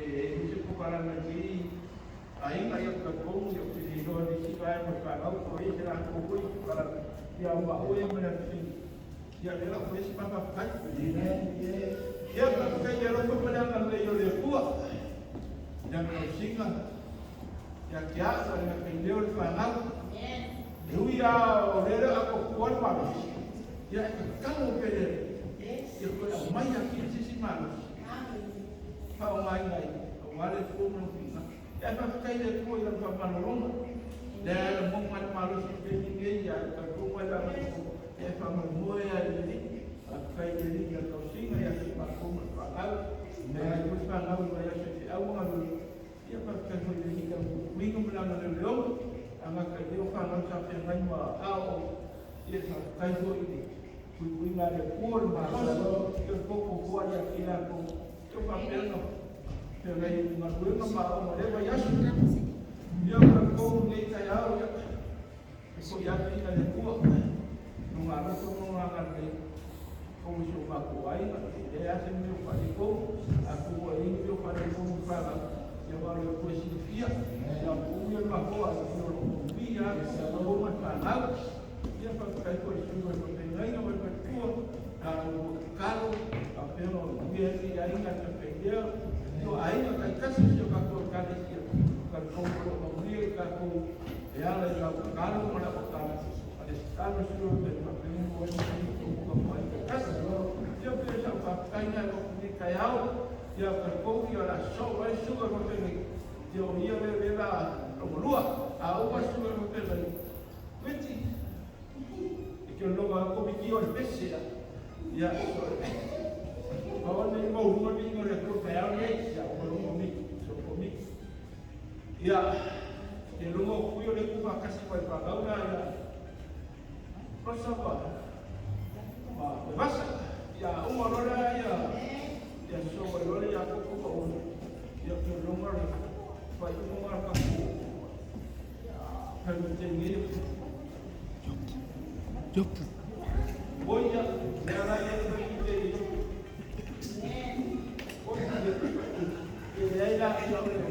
se para na ti ai ngai ka ko yo ki do di si vai mo ka au ko i será ko ko para ya ba o e mena ti ya de la pues pa pa ka ya ka ka ya ro ko mena na le yo le ku ya no singa ya kya sa na ke le o pa na eu ia olhar a cocuar para ya ka no pede ya ko ya mai aqui se manos pa o mai ngai o mare ko no fina ya pa ka ile ko ya pa pa no dan mo man malu si ninguém ya ka ko wala mo ya pa mo mo ya ni ka ile ya to singa ya si pa ko pa al na ko pa na o ya se au ngalu ya pa ka ko ni ka mi ko na na le anga ka dio ka no sa pe ngai ma ao ye sa kai do ini ku nga le por ma sa lo ke poco ko ya kila ko to pa pe no pe ngai ma ku nga ma o le ba ya su yo ka ko ni ka ya o ya ko ya ni ka le ko no nga ro ko no nga le ko su ma ko ai na de ya se mi pa ni ko a ku o ni yo pa ni ko pa la ya ba lo ko si fia ya ku yo ma ko a ya sa lo ma pa na ya pa ka ko su ko ko pe ngai no ko ko a caro a pero bien y ahí la que perdió yo ahí no hay casi yo ka ko ka de ka ko ko ni ka ko ya la ya caro mo la ko ta a de caro su de ma pe mo ko ko ko casi yo pe sa pa ka ina ko ni ka ya ya ka ko yo la so va su ko pe ni yo le la como lua a uma sua no pelo quindi e che non va come io spessera ya ahora mismo uno mismo le propia ya uno mi ya que luego fui le cuba casi para pagar una ya cosa va me pasa ya una hora ya sobre lo ya poco uno ya que luego fai un marca voy a la gente